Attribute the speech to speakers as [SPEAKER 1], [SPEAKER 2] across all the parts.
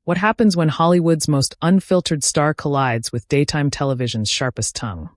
[SPEAKER 1] What happens when Hollywood's most unfiltered star collides with daytime television's sharpest tongue?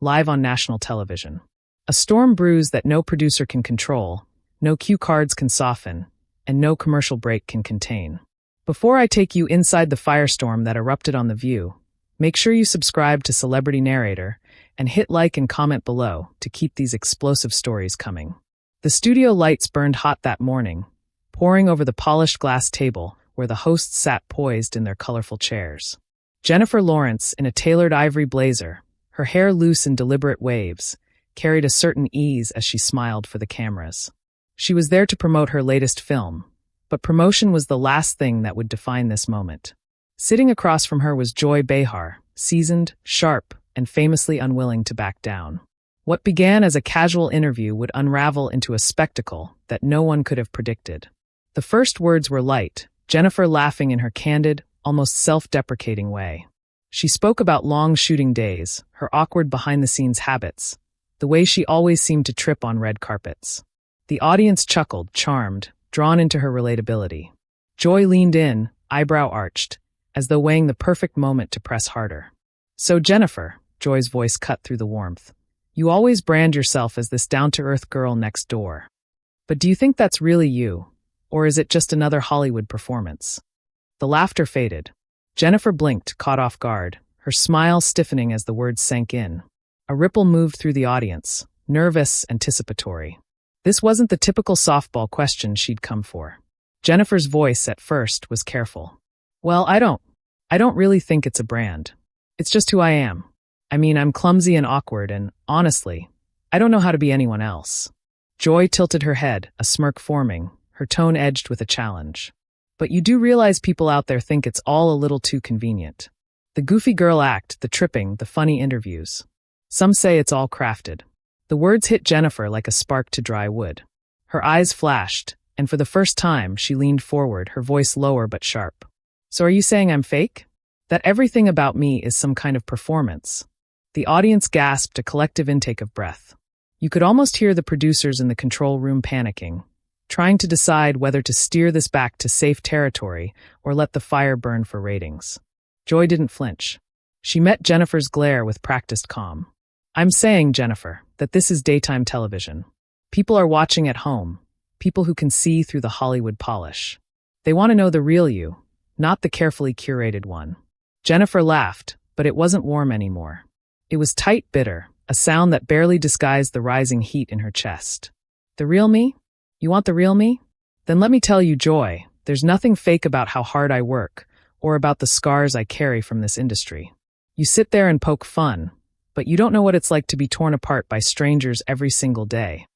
[SPEAKER 1] Live on national television. A storm brews that no producer can control, no cue cards can soften, and no commercial break can contain. Before I take you inside the firestorm that erupted on The View, make sure you subscribe to Celebrity Narrator and hit like and comment below to keep these explosive stories coming. The studio lights burned hot that morning, pouring over the polished glass table where the hosts sat poised in their colorful chairs. Jennifer Lawrence, in a tailored ivory blazer, her hair loose in deliberate waves, carried a certain ease as she smiled for the cameras. She was there to promote her latest film, but promotion was the last thing that would define this moment. Sitting across from her was Joy Behar, seasoned, sharp, and famously unwilling to back down. What began as a casual interview would unravel into a spectacle that no one could have predicted. The first words were light, Jennifer laughing in her candid, almost self-deprecating way. She spoke about long shooting days, her awkward behind-the-scenes habits, the way she always seemed to trip on red carpets. The audience chuckled, charmed, drawn into her relatability. Joy leaned in, eyebrow arched, as though weighing the perfect moment to press harder. "So Jennifer," Joy's voice cut through the warmth, "you always brand yourself as this down-to-earth girl next door. But do you think that's really you? Or is it just another Hollywood performance?" The laughter faded. Jennifer blinked, caught off guard, her smile stiffening as the words sank in. A ripple moved through the audience, nervous, anticipatory. This wasn't the typical softball question she'd come for. Jennifer's voice, at first, was careful. "Well, I don't really think it's a brand. It's just who I am. I mean, I'm clumsy and awkward, and, honestly, I don't know how to be anyone else." Joy tilted her head, a smirk forming, her tone edged with a challenge. "But you do realize people out there think it's all a little too convenient. The goofy girl act, the tripping, the funny interviews. Some say it's all crafted." The words hit Jennifer like a spark to dry wood. Her eyes flashed, and for the first time, she leaned forward, her voice lower but sharp. "So are you saying I'm fake? That everything about me is some kind of performance?" The audience gasped, a collective intake of breath. You could almost hear the producers in the control room panicking, trying to decide whether to steer this back to safe territory or let the fire burn for ratings. Joy didn't flinch. She met Jennifer's glare with practiced calm. "I'm saying, Jennifer, that this is daytime television. People are watching at home, people who can see through the Hollywood polish. They want to know the real you, not the carefully curated one." Jennifer laughed, but it wasn't warm anymore. It was tight, bitter, a sound that barely disguised the rising heat in her chest. "The real me? You want the real me? Then let me tell you, Joy, there's nothing fake about how hard I work, or about the scars I carry from this industry. You sit there and poke fun, but you don't know what it's like to be torn apart by strangers every single day."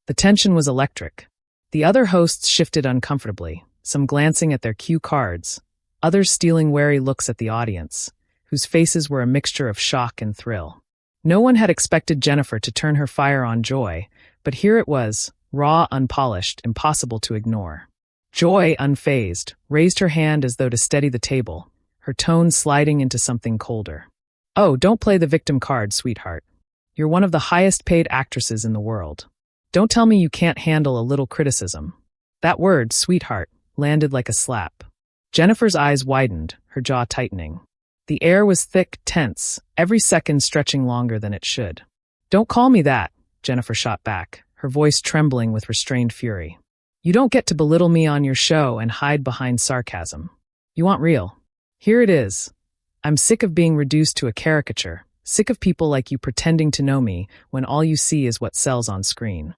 [SPEAKER 1] The tension was electric. The other hosts shifted uncomfortably, some glancing at their cue cards, others stealing wary looks at the audience, whose faces were a mixture of shock and thrill. No one had expected Jennifer to turn her fire on Joy, but here it was, raw, unpolished, impossible to ignore. Joy, unfazed, raised her hand as though to steady the table, her tone sliding into something colder. "Oh, don't play the victim card, sweetheart. You're one of the highest-paid actresses in the world. Don't tell me you can't handle a little criticism." That word, sweetheart, landed like a slap. Jennifer's eyes widened, her jaw tightening. The air was thick, tense, every second stretching longer than it should. "Don't call me that," Jennifer shot back, her voice trembling with restrained fury. "You don't get to belittle me on your show and hide behind sarcasm. You want real. Here it is. I'm sick of being reduced to a caricature, sick of people like you pretending to know me when all you see is what sells on screen."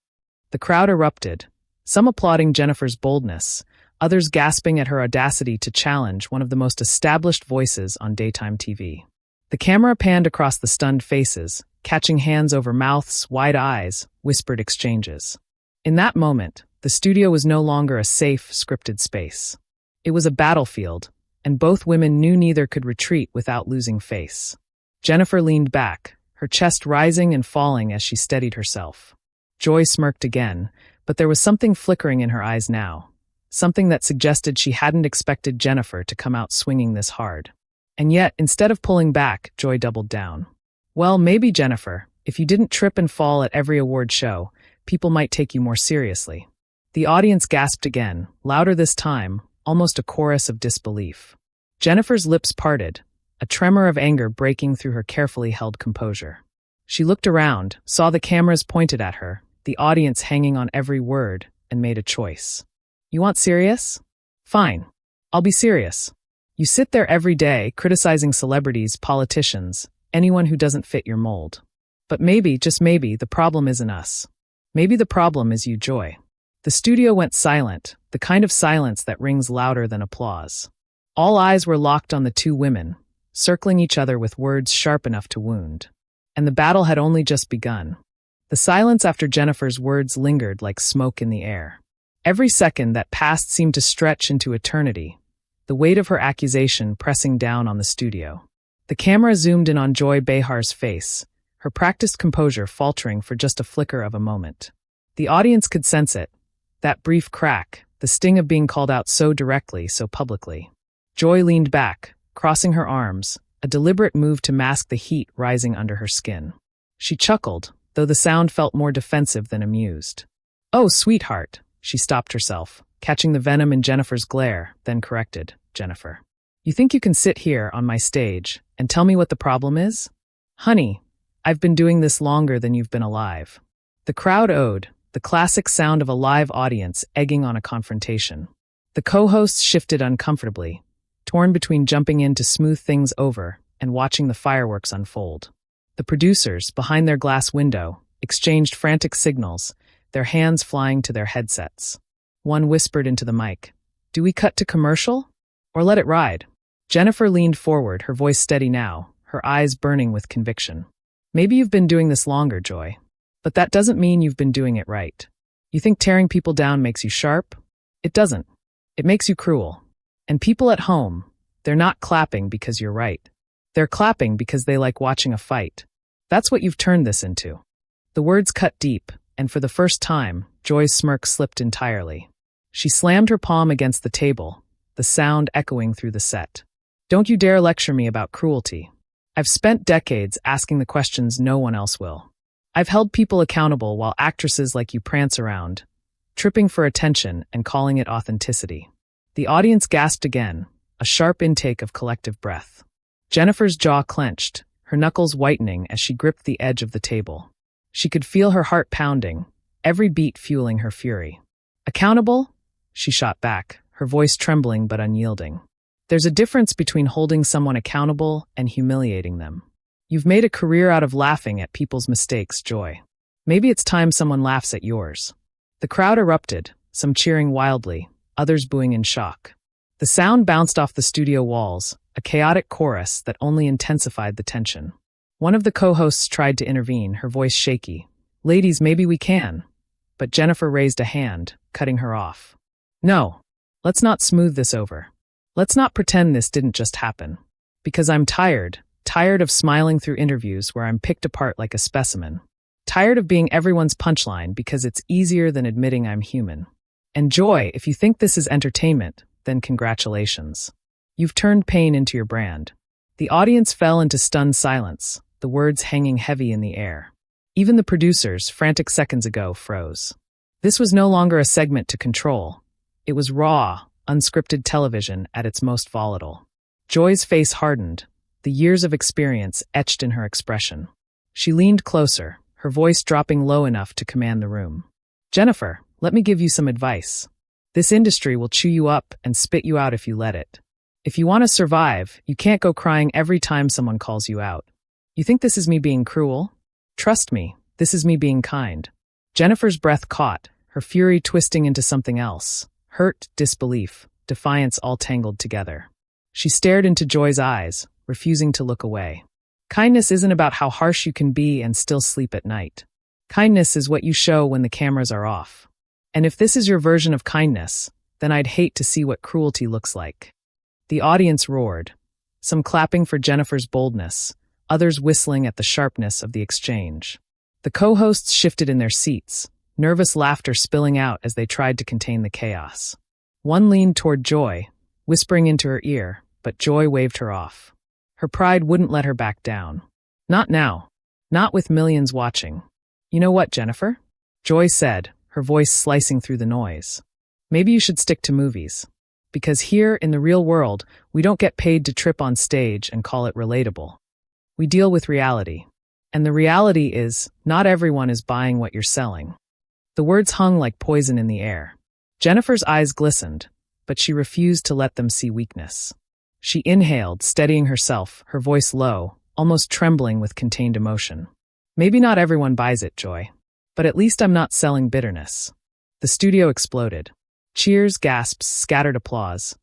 [SPEAKER 1] The crowd erupted, some applauding Jennifer's boldness, others gasping at her audacity to challenge one of the most established voices on daytime TV. The camera panned across the stunned faces, catching hands over mouths, wide eyes, whispered exchanges. In that moment, the studio was no longer a safe, scripted space. It was a battlefield, and both women knew neither could retreat without losing face. Jennifer leaned back, her chest rising and falling as she steadied herself. Joy smirked again, but there was something flickering in her eyes now, something that suggested she hadn't expected Jennifer to come out swinging this hard. And yet, instead of pulling back, Joy doubled down. "Well, maybe, Jennifer, if you didn't trip and fall at every award show, people might take you more seriously." The audience gasped again, louder this time, almost a chorus of disbelief. Jennifer's lips parted, a tremor of anger breaking through her carefully held composure. She looked around, saw the cameras pointed at her, the audience hanging on every word, and made a choice. You want serious? Fine. I'll be serious. You sit there every day criticizing celebrities, politicians, anyone who doesn't fit your mold. But maybe, just maybe, the problem isn't us. Maybe the problem is you, Joy. The studio went silent, the kind of silence that rings louder than applause. All eyes were locked on the two women, circling each other with words sharp enough to wound. And the battle had only just begun. The silence after Jennifer's words lingered like smoke in the air. Every second that passed seemed to stretch into eternity, the weight of her accusation pressing down on the studio. The camera zoomed in on Joy Behar's face, her practiced composure faltering for just a flicker of a moment. The audience could sense it, that brief crack, the sting of being called out so directly, so publicly. Joy leaned back, crossing her arms, a deliberate move to mask the heat rising under her skin. She chuckled, though the sound felt more defensive than amused. "Oh, sweetheart," she stopped herself, catching the venom in Jennifer's glare, then corrected, "Jennifer. You think you can sit here on my stage and tell me what the problem is? Honey, I've been doing this longer than you've been alive." The crowd owed, the classic sound of a live audience egging on a confrontation. The co-hosts shifted uncomfortably, torn between jumping in to smooth things over and watching the fireworks unfold. The producers, behind their glass window, exchanged frantic signals, their hands flying to their headsets. One whispered into the mic, "Do we cut to commercial? Or let it ride?" Jennifer leaned forward, her voice steady now, her eyes burning with conviction. "Maybe you've been doing this longer, Joy. But that doesn't mean you've been doing it right. You think tearing people down makes you sharp? It doesn't. It makes you cruel. And people at home, they're not clapping because you're right. They're clapping because they like watching a fight. That's what you've turned this into." The words cut deep, and for the first time, Joy's smirk slipped entirely. She slammed her palm against the table, the sound echoing through the set. "Don't you dare lecture me about cruelty. I've spent decades asking the questions no one else will. I've held people accountable while actresses like you prance around, tripping for attention and calling it authenticity." The audience gasped again, a sharp intake of collective breath. Jennifer's jaw clenched, her knuckles whitening as she gripped the edge of the table. She could feel her heart pounding, every beat fueling her fury. "Accountable?" She shot back, her voice trembling but unyielding. "There's a difference between holding someone accountable and humiliating them. You've made a career out of laughing at people's mistakes, Joy. Maybe it's time someone laughs at yours." The crowd erupted, some cheering wildly, others booing in shock. The sound bounced off the studio walls, a chaotic chorus that only intensified the tension. One of the co-hosts tried to intervene, her voice shaky. "Ladies, maybe we can." But Jennifer raised a hand, cutting her off. "No. Let's not smooth this over. Let's not pretend this didn't just happen. Because I'm tired of smiling through interviews where I'm picked apart like a specimen. Tired of being everyone's punchline because it's easier than admitting I'm human. And Joy, if you think this is entertainment, then congratulations. You've turned pain into your brand." The audience fell into stunned silence, the words hanging heavy in the air. Even the producers, frantic seconds ago, froze. This was no longer a segment to control. It was raw, unscripted television at its most volatile. Joy's face hardened, the years of experience etched in her expression. She leaned closer, her voice dropping low enough to command the room. "Jennifer, let me give you some advice. This industry will chew you up and spit you out if you let it. If you want to survive, you can't go crying every time someone calls you out. You think this is me being cruel? Trust me, this is me being kind." Jennifer's breath caught, her fury twisting into something else. Hurt, disbelief, defiance all tangled together. She stared into Joy's eyes, refusing to look away. Kindness isn't about how harsh you can be and still sleep at night. Kindness is what you show when the cameras are off. And if this is your version of kindness, then I'd hate to see what cruelty looks like. The audience roared, some clapping for Jennifer's boldness, others whistling at the sharpness of the exchange. The co-hosts shifted in their seats, nervous laughter spilling out as they tried to contain the chaos. One leaned toward Joy, whispering into her ear, but Joy waved her off. Her pride wouldn't let her back down. "Not now. Not with millions watching." "You know what, Jennifer?" Joy said, her voice slicing through the noise. "Maybe you should stick to movies. Because here, in the real world, we don't get paid to trip on stage and call it relatable. We deal with reality. And the reality is, not everyone is buying what you're selling. The words hung like poison in the air. Jennifer's eyes glistened, but she refused to let them see weakness. She inhaled, steadying herself, her voice low, almost trembling with contained emotion. Maybe not everyone buys it, Joy. But at least I'm not selling bitterness. The studio exploded. Cheers, gasps, scattered applause.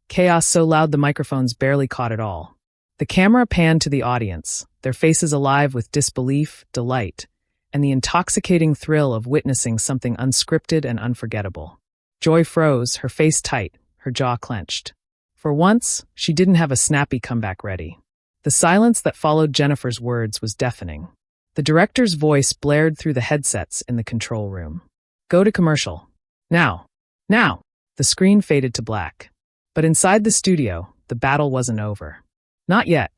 [SPEAKER 1] Chaos so loud the microphones barely caught it all. The camera panned to the audience, their faces alive with disbelief, delight, and the intoxicating thrill of witnessing something unscripted and unforgettable. Joy froze, her face tight, her jaw clenched. For once, she didn't have a snappy comeback ready. The silence that followed Jennifer's words was deafening. The director's voice blared through the headsets in the control room. Go to commercial. Now. Now. The screen faded to black. But inside the studio, the battle wasn't over. Not yet.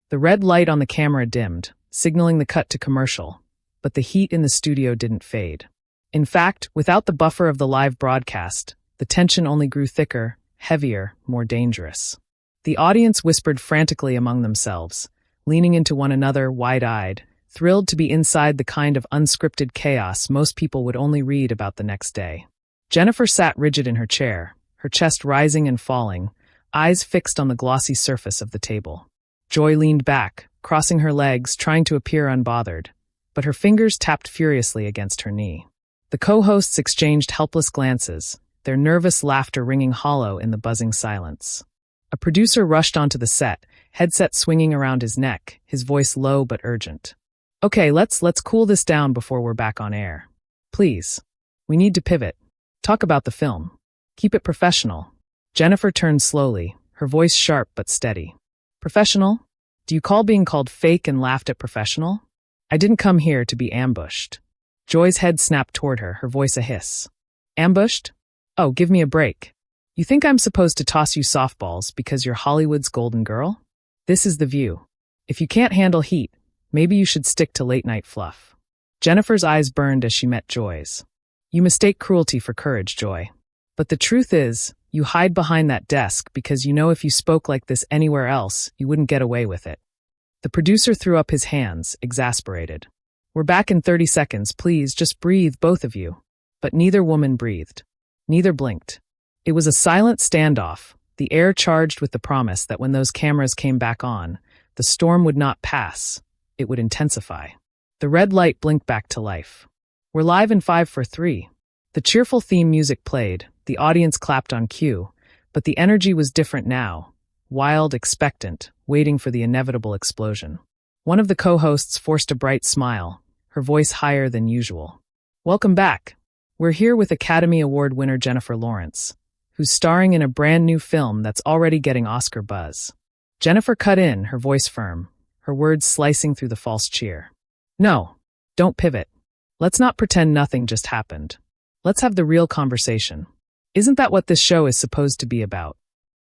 [SPEAKER 1] The red light on the camera dimmed, signaling the cut to commercial, but the heat in the studio didn't fade. In fact, without the buffer of the live broadcast, the tension only grew thicker, heavier, more dangerous. The audience whispered frantically among themselves, leaning into one another wide-eyed, thrilled to be inside the kind of unscripted chaos most people would only read about the next day. Jennifer sat rigid in her chair, her chest rising and falling, eyes fixed on the glossy surface of the table. Joy leaned back, crossing her legs, trying to appear unbothered, but her fingers tapped furiously against her knee. The co-hosts exchanged helpless glances, their nervous laughter ringing hollow in the buzzing silence. A producer rushed onto the set, headset swinging around his neck, his voice low but urgent. Okay, let's cool this down before we're back on air. Please. We need to pivot. Talk about the film. Keep it professional. Jennifer turned slowly, her voice sharp but steady. Professional? Do you call being called fake and laughed at professional? I didn't come here to be ambushed. Joy's head snapped toward her, her voice a hiss. Ambushed? Oh, give me a break. You think I'm supposed to toss you softballs because you're Hollywood's golden girl? This is the view. If you can't handle heat, maybe you should stick to late-night fluff. Jennifer's eyes burned as she met Joy's. You mistake cruelty for courage, Joy. But the truth is, you hide behind that desk because you know if you spoke like this anywhere else, you wouldn't get away with it. The producer threw up his hands, exasperated. We're back in 30 seconds, please, just breathe, both of you. But neither woman breathed. Neither blinked. It was a silent standoff, the air charged with the promise that when those cameras came back on, the storm would not pass, it would intensify. The red light blinked back to life. We're live in 5, 4, 3. The cheerful theme music played, the audience clapped on cue, but the energy was different now, wild, expectant, waiting for the inevitable explosion. One of the co-hosts forced a bright smile, her voice higher than usual. Welcome back. We're here with Academy Award winner Jennifer Lawrence, who's starring in a brand new film that's already getting Oscar buzz. Jennifer cut in, her voice firm, her words slicing through the false cheer. No, don't pivot. Let's not pretend nothing just happened. Let's have the real conversation. Isn't that what this show is supposed to be about?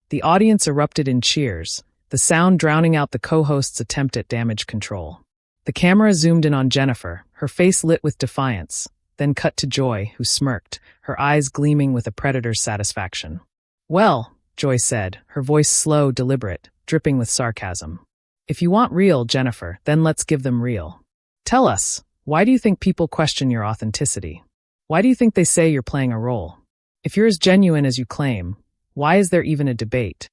[SPEAKER 1] The audience erupted in cheers, the sound drowning out the co-host's attempt at damage control. The camera zoomed in on Jennifer, her face lit with defiance, then cut to Joy, who smirked, her eyes gleaming with a predator's satisfaction. Well, Joy said, her voice slow, deliberate, dripping with sarcasm. If you want real, Jennifer, then let's give them real. Tell us, why do you think people question your authenticity? Why do you think they say you're playing a role? If you're as genuine as you claim, why is there even a debate?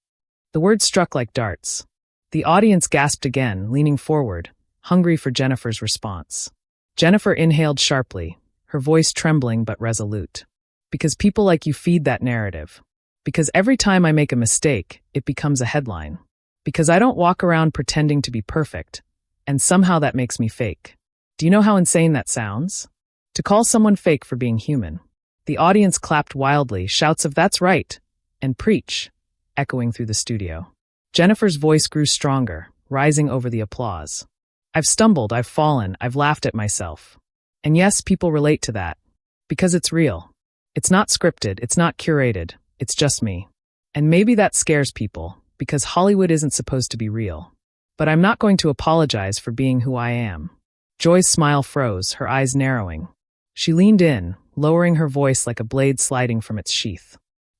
[SPEAKER 1] The words struck like darts. The audience gasped again, leaning forward, hungry for Jennifer's response. Jennifer inhaled sharply, her voice trembling but resolute. Because people like you feed that narrative. Because every time I make a mistake, it becomes a headline. Because I don't walk around pretending to be perfect, and somehow that makes me fake. Do you know how insane that sounds? To call someone fake for being human. The audience clapped wildly, shouts of "That's right!" and "Preach!" echoing through the studio. Jennifer's voice grew stronger, rising over the applause. I've stumbled, I've fallen, I've laughed at myself. And yes, people relate to that. Because it's real. It's not scripted, it's not curated, it's just me. And maybe that scares people, because Hollywood isn't supposed to be real. But I'm not going to apologize for being who I am. Joy's smile froze, her eyes narrowing. She leaned in, lowering her voice like a blade sliding from its sheath.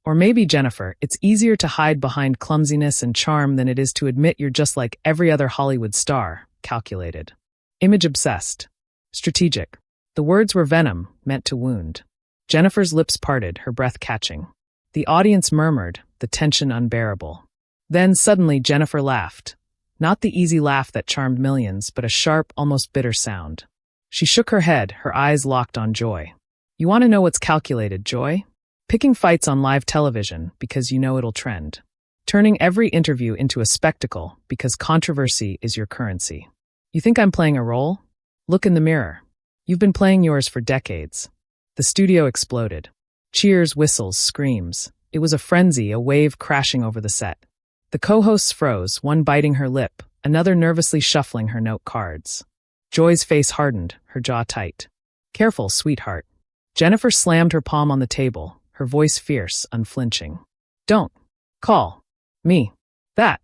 [SPEAKER 1] Or maybe, Jennifer, it's easier to hide behind clumsiness and charm than it is to admit you're just like every other Hollywood star, calculated. Image-obsessed. Strategic. The words were venom, meant to wound. Jennifer's lips parted, her breath catching. The audience murmured, the tension unbearable. Then suddenly Jennifer laughed. Not the easy laugh that charmed millions, but a sharp, almost bitter sound. She shook her head, her eyes locked on Joy. You want to know what's calculated, Joy? Picking fights on live television because you know it'll trend. Turning every interview into a spectacle because controversy is your currency. You think I'm playing a role? Look in the mirror. You've been playing yours for decades. The studio exploded. Cheers, whistles, screams. It was a frenzy, a wave crashing over the set. The co-hosts froze, one biting her lip, another nervously shuffling her note cards. Joy's face hardened, her jaw tight. Careful, sweetheart. Jennifer slammed her palm on the table, her voice fierce, unflinching. Don't call me that.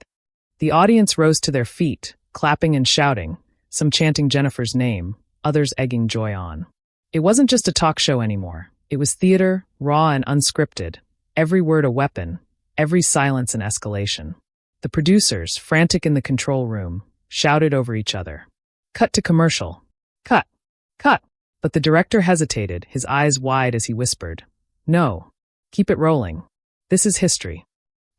[SPEAKER 1] The audience rose to their feet, clapping and shouting, some chanting Jennifer's name, others egging Joy on. It wasn't just a talk show anymore. It was theater, raw and unscripted, every word a weapon, every silence an escalation. The producers, frantic in the control room, shouted over each other. Cut to commercial. Cut. Cut. But the director hesitated, his eyes wide as he whispered, No. Keep it rolling. This is history.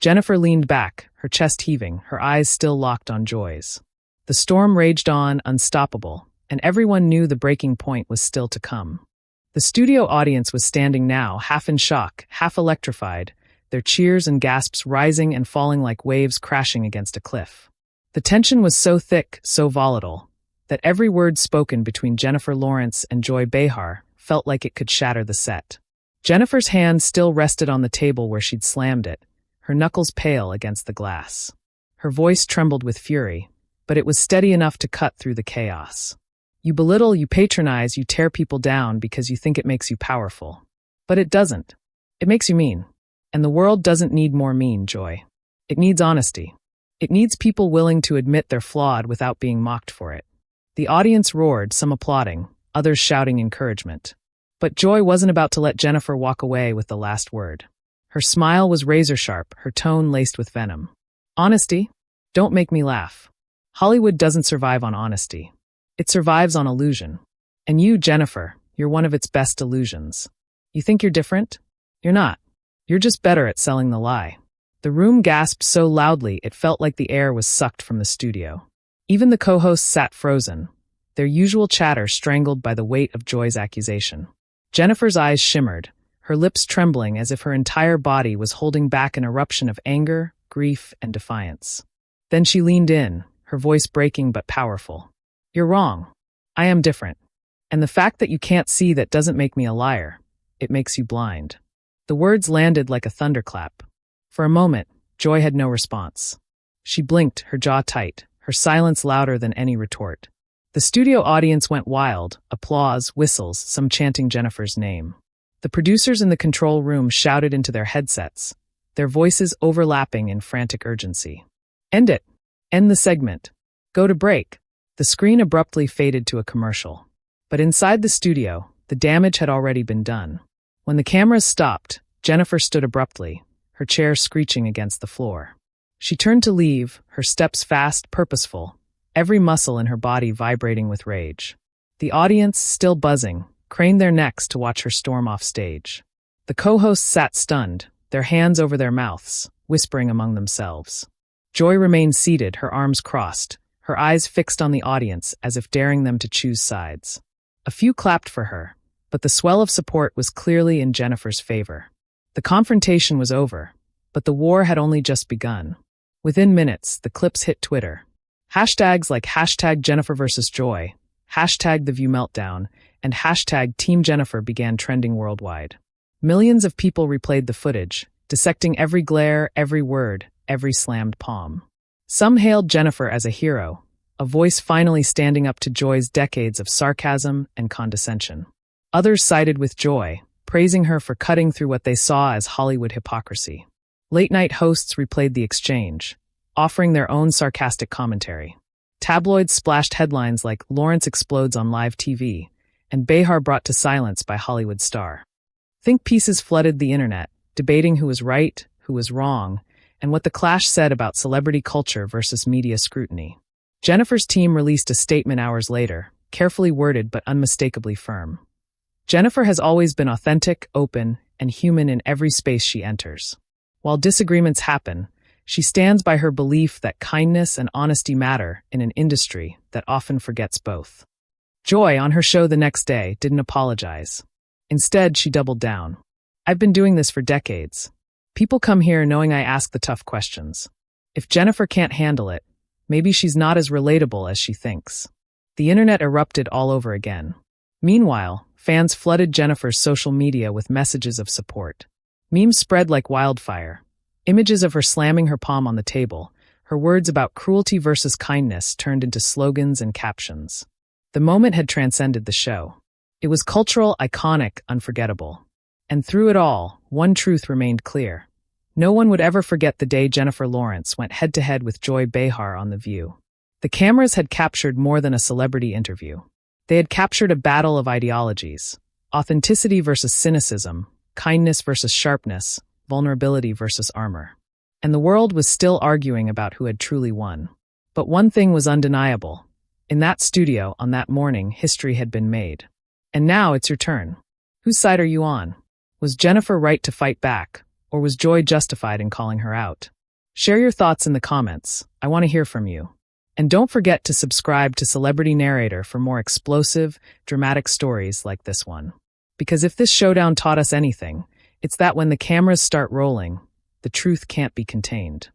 [SPEAKER 1] Jennifer leaned back, her chest heaving, her eyes still locked on Joy's. The storm raged on, unstoppable, and everyone knew the breaking point was still to come. The studio audience was standing now, half in shock, half electrified, their cheers and gasps rising and falling like waves crashing against a cliff. The tension was so thick, so volatile, that every word spoken between Jennifer Lawrence and Joy Behar felt like it could shatter the set. Jennifer's hand still rested on the table where she'd slammed it, her knuckles pale against the glass. Her voice trembled with fury, but it was steady enough to cut through the chaos. You belittle, you patronize, you tear people down because you think it makes you powerful. But it doesn't. It makes you mean. And the world doesn't need more mean, Joy. It needs honesty. It needs people willing to admit they're flawed without being mocked for it. The audience roared, some applauding, others shouting encouragement. But Joy wasn't about to let Jennifer walk away with the last word. Her smile was razor-sharp, her tone laced with venom. Honesty? Don't make me laugh. Hollywood doesn't survive on honesty. It survives on illusion. And you, Jennifer, you're one of its best illusions. You think you're different? You're not. You're just better at selling the lie. The room gasped so loudly it felt like the air was sucked from the studio. Even the co-hosts sat frozen, their usual chatter strangled by the weight of Joy's accusation. Jennifer's eyes shimmered, her lips trembling as if her entire body was holding back an eruption of anger, grief, and defiance. Then she leaned in, her voice breaking but powerful. You're wrong. I am different. And the fact that you can't see that doesn't make me a liar. It makes you blind. The words landed like a thunderclap. For a moment, Joy had no response. She blinked, her jaw tight, her silence louder than any retort. The studio audience went wild, applause, whistles, some chanting Jennifer's name. The producers in the control room shouted into their headsets, their voices overlapping in frantic urgency. End it. End the segment. Go to break. The screen abruptly faded to a commercial. But inside the studio, the damage had already been done. When the cameras stopped, Jennifer stood abruptly, her chair screeching against the floor. She turned to leave, her steps fast, purposeful, every muscle in her body vibrating with rage. The audience, still buzzing, craned their necks to watch her storm off stage. The co-hosts sat stunned, their hands over their mouths, whispering among themselves. Joy remained seated, her arms crossed, her eyes fixed on the audience as if daring them to choose sides. A few clapped for her, but the swell of support was clearly in Jennifer's favor. The confrontation was over, but the war had only just begun. Within minutes, the clips hit Twitter. Hashtags like hashtag Jennifer vs. Joy, hashtag The View Meltdown, and hashtag Team Jennifer began trending worldwide. Millions of people replayed the footage, dissecting every glare, every word, every slammed palm. Some hailed Jennifer as a hero, a voice finally standing up to Joy's decades of sarcasm and condescension. Others sided with Joy, praising her for cutting through what they saw as Hollywood hypocrisy. Late-night hosts replayed the exchange, offering their own sarcastic commentary. Tabloids splashed headlines like Lawrence explodes on live TV and Behar brought to silence by Hollywood star. Think pieces flooded the internet, debating who was right, who was wrong, and what the clash said about celebrity culture versus media scrutiny. Jennifer's team released a statement hours later, carefully worded but unmistakably firm. Jennifer has always been authentic, open, and human in every space she enters. While disagreements happen, she stands by her belief that kindness and honesty matter in an industry that often forgets both. Joy, on her show the next day, didn't apologize. Instead, she doubled down. "I've been doing this for decades. People come here knowing I ask the tough questions. If Jennifer can't handle it, maybe she's not as relatable as she thinks." The internet erupted all over again. Meanwhile, fans flooded Jennifer's social media with messages of support. Memes spread like wildfire. Images of her slamming her palm on the table, her words about cruelty versus kindness turned into slogans and captions. The moment had transcended the show. It was cultural, iconic, unforgettable. And through it all, one truth remained clear. No one would ever forget the day Jennifer Lawrence went head-to-head with Joy Behar on The View. The cameras had captured more than a celebrity interview. They had captured a battle of ideologies: authenticity versus cynicism, kindness versus sharpness, vulnerability versus armor. And the world was still arguing about who had truly won. But one thing was undeniable. In that studio, on that morning, history had been made. And now it's your turn. Whose side are you on? Was Jennifer right to fight back, or was Joy justified in calling her out? Share your thoughts in the comments. I want to hear from you. And don't forget to subscribe to Celebrity Narrator for more explosive, dramatic stories like this one. Because if this showdown taught us anything, it's that when the cameras start rolling, the truth can't be contained.